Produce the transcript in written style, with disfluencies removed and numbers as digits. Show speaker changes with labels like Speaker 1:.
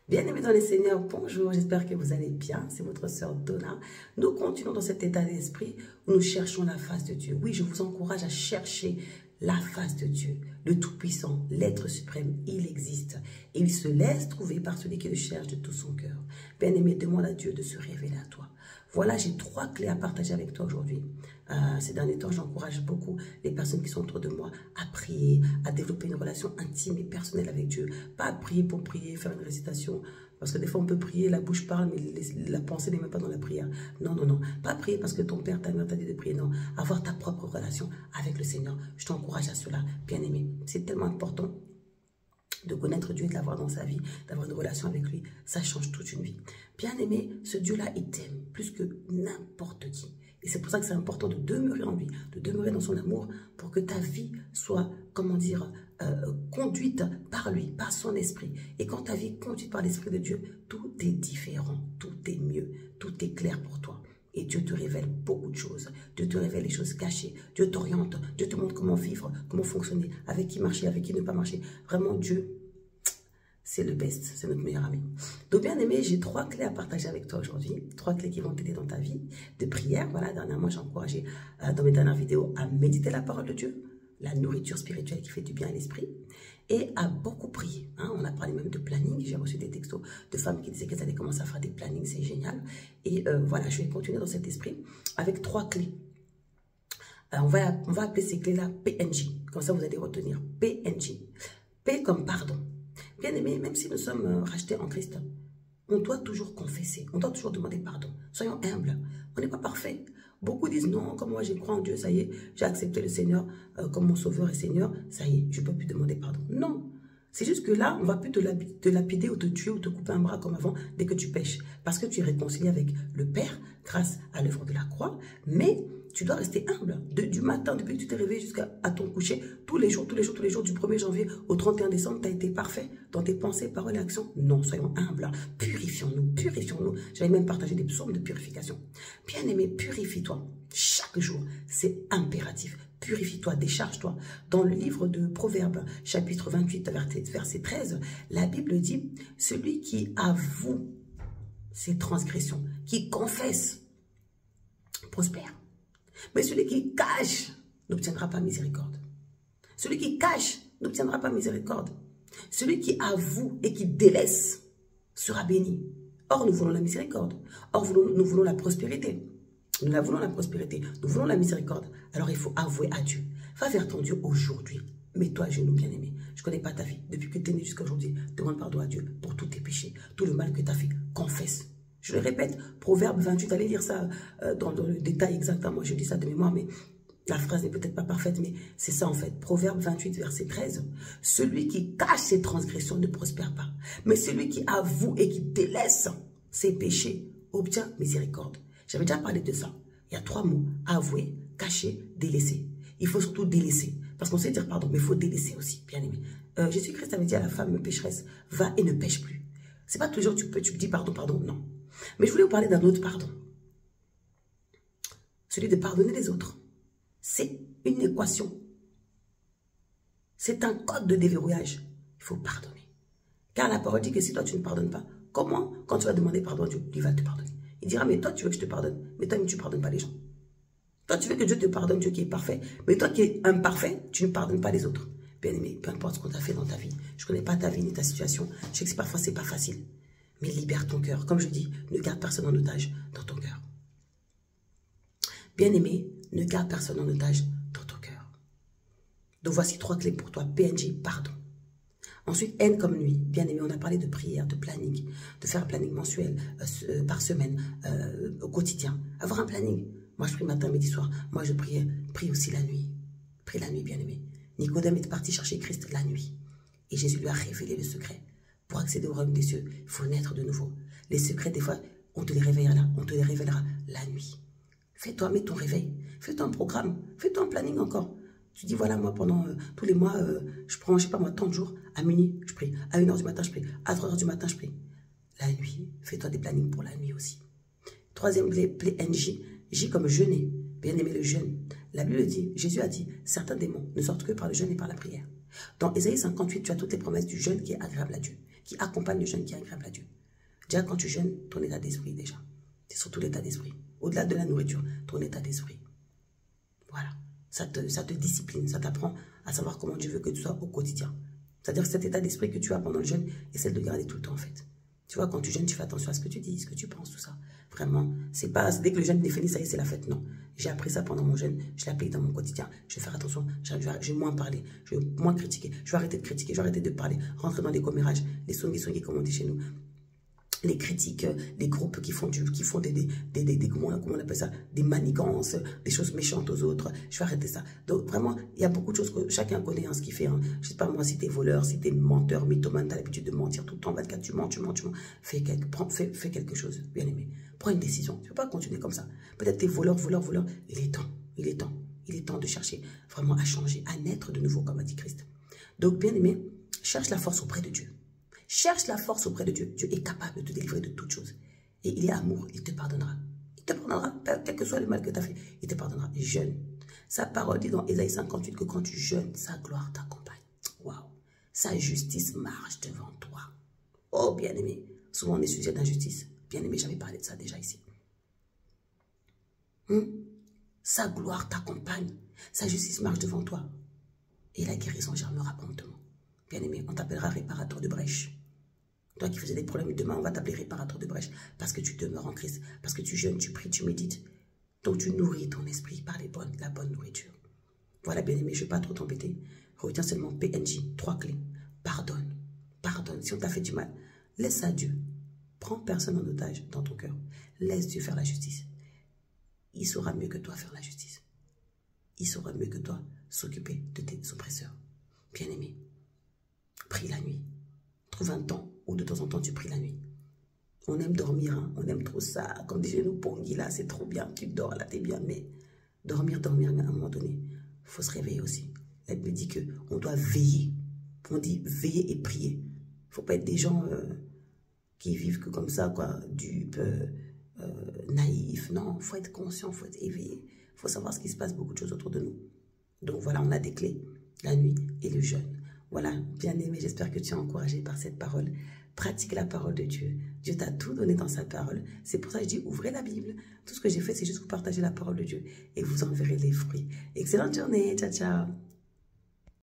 Speaker 1: Bien-aimés dans les Seigneurs, bonjour, j'espère que vous allez bien. C'est votre sœur Donna. Nous continuons dans cet état d'esprit où nous cherchons la face de Dieu. Oui, je vous encourage à chercher la face de Dieu, le Tout-Puissant, l'être suprême. Il existe et il se laisse trouver par celui qui le cherche de tout son cœur. Bien-aimé, demande à Dieu de se révéler à toi. Voilà, j'ai 3 clés à partager avec toi aujourd'hui. Ces derniers temps, j'encourage beaucoup les personnes qui sont autour de moi à prier, à développer une relation intime et personnelle avec Dieu. Pas à prier pour prier, faire une récitation. Parce que des fois, on peut prier, la bouche parle, mais la pensée n'est même pas dans la prière. Non, non, non. Pas prier parce que ton Père t'a dit de prier, non. Avoir ta propre relation avec le Seigneur. Je t'encourage à cela, bien-aimé. C'est tellement important de connaître Dieu et de l'avoir dans sa vie, d'avoir une relation avec lui, ça change toute une vie. Bien aimé, ce Dieu-là, il t'aime plus que n'importe qui. Et c'est pour ça que c'est important de demeurer en lui, de demeurer dans son amour pour que ta vie soit, comment dire, conduite par lui, par son esprit. Et quand ta vie est conduite par l'esprit de Dieu, tout est différent, tout est mieux, tout est clair pour toi. Et Dieu te révèle beaucoup de choses. Dieu te révèle les choses cachées. Dieu t'oriente. Dieu te montre comment vivre, comment fonctionner, avec qui marcher, avec qui ne pas marcher. Vraiment, Dieu, c'est le best. C'est notre meilleur ami. Donc, bien aimé, j'ai 3 clés à partager avec toi aujourd'hui. 3 clés qui vont t'aider dans ta vie de prière. Voilà, dernièrement, j'ai encouragé dans mes dernières vidéos à méditer la parole de Dieu, la nourriture spirituelle qui fait du bien à l'esprit, et à beaucoup prier. Hein. On a parlé même de planning. J'ai reçu des textos de femmes qui disaient qu'elles allaient commencer à faire des plannings. C'est génial. Et voilà, je vais continuer dans cet esprit avec 3 clés. On va appeler ces clés-là PNJ. Comme ça, vous allez retenir PNJ. P comme pardon. Bien aimé, même si nous sommes rachetés en Christ, on doit toujours confesser. On doit toujours demander pardon. Soyons humbles. On n'est pas parfait. Beaucoup disent non, comme moi j'ai cru en Dieu, ça y est, j'ai accepté le Seigneur comme mon sauveur et Seigneur, ça y est, je ne peux plus demander pardon. Non, c'est juste que là, on ne va plus te lapider ou te tuer ou te couper un bras comme avant dès que tu pèches. Parce que tu es réconcilié avec le Père grâce à l'œuvre de la croix, mais tu dois rester humble. Du matin, depuis que tu t'es réveillé jusqu'à ton coucher, tous les jours, du 1er janvier au 31 décembre, tu as été parfait dans tes pensées, paroles et actions. Non, soyons humbles. Purifions-nous, purifions-nous. J'avais même partagé des psaumes de purification. Bien-aimé, purifie-toi. Chaque jour, c'est impératif. Purifie-toi, décharge-toi. Dans le livre de Proverbes, chapitre 28, verset 13, la Bible dit, celui qui avoue ses transgressions, qui confesse, prospère. Mais celui qui cache n'obtiendra pas miséricorde. Celui qui cache n'obtiendra pas miséricorde. Celui qui avoue et qui délaisse sera béni. Or, nous voulons la miséricorde. Or, nous voulons la prospérité. Nous la voulons la prospérité. Nous voulons la miséricorde. Alors, il faut avouer à Dieu. Va vers ton Dieu aujourd'hui. Mets-toi à genoux, bien-aimé. Je ne connais pas ta vie. Depuis que tu es né jusqu'à aujourd'hui, demande pardon à Dieu pour tous tes péchés. Tout le mal que tu as fait. Confesse. Je le répète, Proverbe 28, allez lire ça dans le détail exactement. Je dis ça de mémoire, mais la phrase n'est peut-être pas parfaite, mais c'est ça en fait. Proverbe 28, verset 13. Celui qui cache ses transgressions ne prospère pas. Mais celui qui avoue et qui délaisse ses péchés obtient miséricorde. J'avais déjà parlé de ça. Il y a 3 mots. Avouer, cacher, délaisser. Il faut surtout délaisser. Parce qu'on sait dire pardon, mais il faut délaisser aussi, bien aimé. Jésus-Christ avait dit à la femme pécheresse, va et ne pêche plus. C'est pas toujours tu dis pardon, pardon, non. Mais je voulais vous parler d'un autre pardon. Celui de pardonner les autres. C'est une équation. C'est un code de déverrouillage. Il faut pardonner. Car la parole dit que si toi tu ne pardonnes pas, comment, quand tu vas demander pardon à Dieu, il va te pardonner. Il dira, mais toi tu veux que je te pardonne, mais toi tu ne pardonnes pas les gens. Toi tu veux que Dieu te pardonne, Dieu qui est parfait, mais toi qui es imparfait, tu ne pardonnes pas les autres. Bien aimé, peu importe ce qu'on t'a fait dans ta vie, je ne connais pas ta vie ni ta situation, je sais que parfois c'est pas facile. Mais libère ton cœur. Comme je dis, ne garde personne en otage dans ton cœur. Bien-aimé, ne garde personne en otage dans ton cœur. Donc voici 3 clés pour toi. PNJ, pardon. Ensuite, N comme nuit. Bien-aimé, on a parlé de prière, de planning, de faire un planning mensuel, par semaine, au quotidien. Avoir un planning. Moi, je prie matin, midi, soir. Moi, je prie aussi la nuit. Prie la nuit, bien-aimé. Nicodème est parti chercher Christ la nuit. Et Jésus lui a révélé le secret. Pour accéder au royaume des cieux, il faut naître de nouveau. Les secrets, des fois, on te les révélera la nuit. Fais-toi, mets ton réveil. Fais-toi un programme. Fais-toi un planning encore. Tu dis, voilà, moi, pendant tous les mois, je prends, je sais pas moi, tant de jours. À minuit, je prie. À 1h du matin, je prie. À 3h du matin, je prie. La nuit, fais-toi des plannings pour la nuit aussi. 3e clé, NJ. J comme jeûner. Bien aimer le jeûne. La Bible dit, Jésus a dit, certains démons ne sortent que par le jeûne et par la prière. Dans Ésaïe 58, tu as toutes les promesses du jeûne qui est agréable à Dieu. qui accompagne le jeûne qui est agréable à Dieu. Déjà, quand tu jeûnes, ton état d'esprit, déjà. C'est surtout l'état d'esprit. Au-delà de la nourriture, ton état d'esprit. Voilà. Ça te discipline, ça t'apprend à savoir comment Dieu veut que tu sois au quotidien. C'est-à-dire que cet état d'esprit que tu as pendant le jeûne, essaie de le garder tout le temps, en fait. Tu vois, quand tu jeûnes, tu fais attention à ce que tu dis, ce que tu penses, tout ça. Vraiment, c'est pas, dès que le jeûne est fini, ça y est, c'est la fête. Non. J'ai appris ça pendant mon jeûne, je l'applique dans mon quotidien. Je vais faire attention, je vais moins parler, je vais moins critiquer, je vais arrêter de critiquer, je vais arrêter de parler, rentrer dans les commérages, les songi, comme on dit chez nous. Les critiques, les groupes qui font comment on appelle ça, des manigances, des choses méchantes aux autres. Je vais arrêter ça. Donc vraiment, il y a beaucoup de choses que chacun connaît, hein, ce qu'il fait. Hein. Je sais pas moi, si t'es voleur, si t'es menteur, mythomane, t'as l'habitude de mentir tout le temps, 24, tu mens. Fais quelque chose, bien aimé. Prends une décision. Tu ne peux pas continuer comme ça. Peut-être t'es voleur. Il est temps de chercher vraiment à changer, à naître de nouveau, comme a dit Christ. Donc, bien aimé, cherche la force auprès de Dieu. Cherche la force auprès de Dieu. Dieu est capable de te délivrer de toutes choses. Et il est amour, il te pardonnera. Il te pardonnera, quel que soit le mal que tu as fait, il te pardonnera. Jeûne. Sa parole dit dans Ésaïe 58 que quand tu jeûnes, sa gloire t'accompagne. Waouh. Sa justice marche devant toi. Oh, bien-aimé. Souvent, on est sujet d'injustice. Bien-aimé, j'avais parlé de ça déjà ici. Sa gloire t'accompagne. Sa justice marche devant toi. Et la guérison germera promptement. Bien-aimé, on t'appellera réparateur de brèche. Toi qui faisais des problèmes, demain on va t'appeler réparateur de brèche. Parce que tu demeures en Christ, parce que tu jeûnes, tu pries, tu médites. Donc tu nourris ton esprit par la bonne nourriture. Voilà, bien-aimé, je ne vais pas trop t'embêter. Retiens seulement PNJ, 3 clés. Pardonne. Si on t'a fait du mal, laisse ça à Dieu. Prends personne en otage dans ton cœur. Laisse Dieu faire la justice. Il saura mieux que toi faire la justice. Il saura mieux que toi s'occuper de tes oppresseurs. Bien-aimé, prie la nuit. Trouve un temps où de temps en temps tu pries la nuit. On aime dormir, hein? On aime trop ça. Comme disait nous, Pongi, là, c'est trop bien. Tu dors, là, t'es bien. Mais dormir, mais à un moment donné, il faut se réveiller aussi. La Bible dit qu'on doit veiller. On dit veiller et prier. Il ne faut pas être des gens qui vivent que comme ça, quoi, dupes, naïfs. Non, il faut être conscient, il faut être éveillé. Il faut savoir ce qui se passe, beaucoup de choses autour de nous. Donc voilà, on a des clés, la nuit et le jeûne. Voilà, bien aimé, j'espère que tu es encouragé par cette parole. Pratique la parole de Dieu. Dieu t'a tout donné dans sa parole. C'est pour ça que je dis, ouvrez la Bible. Tout ce que j'ai fait, c'est juste vous partager la parole de Dieu. Et vous en verrez les fruits. Excellente journée. Ciao, ciao.